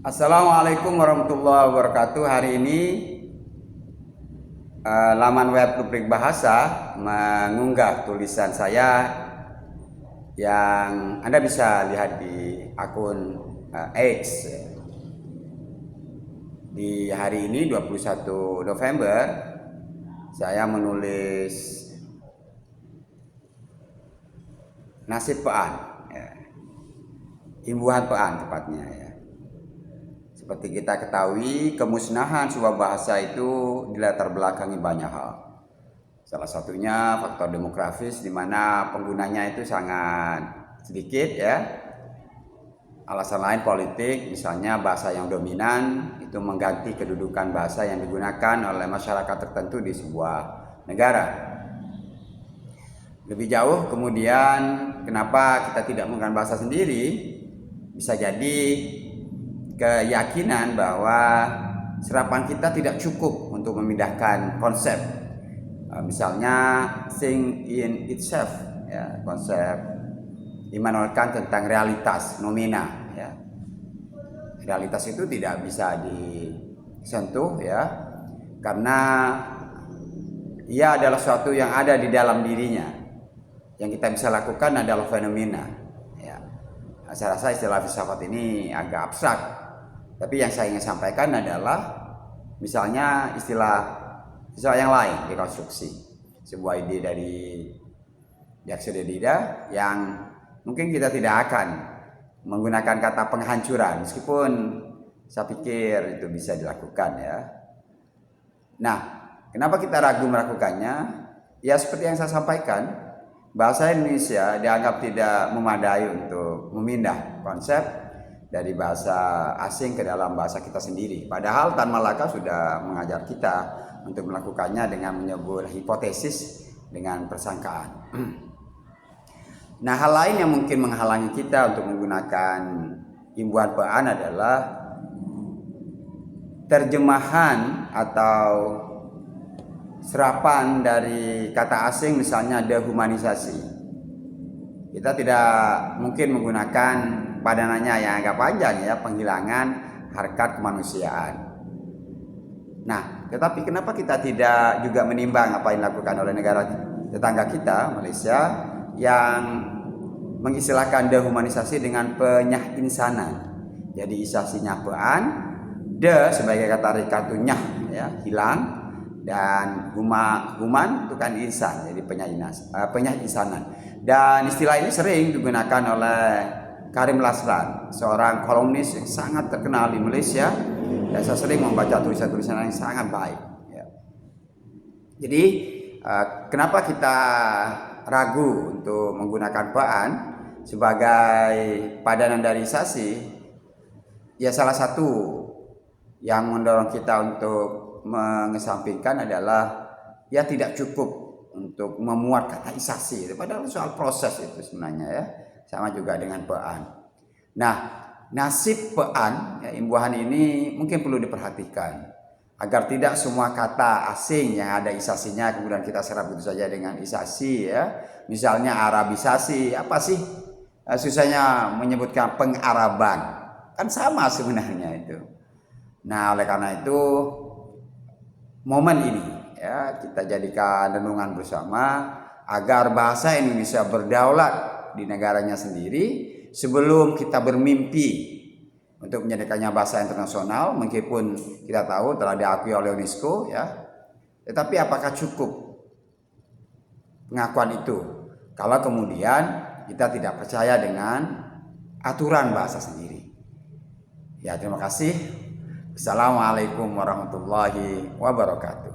Assalamualaikum warahmatullahi wabarakatuh. Hari ini laman web Rubrik Bahasa mengunggah tulisan saya yang Anda bisa lihat di akun X. Di hari ini 21 November saya menulis nasib Pean, ya. Imbuhan Pean tepatnya, ya. Seperti kita ketahui, kemusnahan sebuah bahasa itu dilatar belakangi banyak hal. Salah satunya faktor demografis, di mana penggunanya itu sangat sedikit, ya. Alasan lain politik, misalnya bahasa yang dominan itu mengganti kedudukan bahasa yang digunakan oleh masyarakat tertentu di sebuah negara. Lebih jauh kemudian, kenapa kita tidak menggunakan bahasa sendiri? Bisa jadi keyakinan bahwa serapan kita tidak cukup untuk memindahkan konsep, misalnya think in itself, ya, konsep Immanuel Kant tentang realitas nomina, ya. Realitas itu tidak bisa disentuh, ya, karena ia adalah sesuatu yang ada di dalam dirinya. Yang kita bisa lakukan adalah fenomena, ya. Saya rasa istilah filsafat ini agak abstrak. Tapi yang saya ingin sampaikan adalah misalnya istilah yang lain, rekonstruksi sebuah ide dari Diaksodedida yang mungkin kita tidak akan menggunakan kata penghancuran, meskipun saya pikir itu bisa dilakukan, ya. Nah, kenapa kita ragu melakukannya? Ya seperti yang saya sampaikan, bahasa Indonesia dianggap tidak memadai untuk memindah konsep dari bahasa asing ke dalam bahasa kita sendiri. Padahal Tan Malaka sudah mengajar kita untuk melakukannya dengan menyebut hipotesis dengan persangkaan. Nah, hal lain yang mungkin menghalangi kita untuk menggunakan imbuhan Pean adalah terjemahan atau serapan dari kata asing, misalnya dehumanisasi. Kita tidak mungkin menggunakan padanannya yang agak panjang, ya, penghilangan harkat kemanusiaan. Nah, tetapi kenapa kita tidak juga menimbang apa yang dilakukan oleh negara tetangga kita, Malaysia, yang mengistilahkan dehumanisasi dengan penyah-insanan. Jadi isasinya Pean, de sebagai kata rika itu nyah, ya, hilang, dan human itu kan insan, jadi penyah-insanan. Dan istilah ini sering digunakan oleh Karim Lasran, seorang kolumnis yang sangat terkenal di Malaysia, dan saya sering membaca tulisan-tulisan yang sangat baik, ya. Jadi kenapa kita ragu untuk menggunakan Pean sebagai padanan dari isasi? Ya salah satu yang mendorong kita untuk mengesampingkan adalah ya tidak cukup untuk memuat kata isasi. Padahal soal proses itu sebenarnya, ya. Sama juga dengan Pean. Nah, nasib Pean, ya, imbuhan ini mungkin perlu diperhatikan agar tidak semua kata asing yang ada isasinya kemudian kita serap itu saja dengan isasi, ya. Misalnya Arabisasi, apa sih susahnya menyebutkan pengaraban? Kan sama sebenarnya itu. Nah, oleh karena itu momen ini, ya, kita jadikan renungan bersama agar bahasa Indonesia berdaulat di negaranya sendiri sebelum kita bermimpi untuk menjadikannya bahasa internasional, meskipun kita tahu telah diakui oleh UNESCO, ya. Tetapi apakah cukup pengakuan itu kalau kemudian kita tidak percaya dengan aturan bahasa sendiri? Ya, terima kasih. Assalamualaikum warahmatullahi wabarakatuh.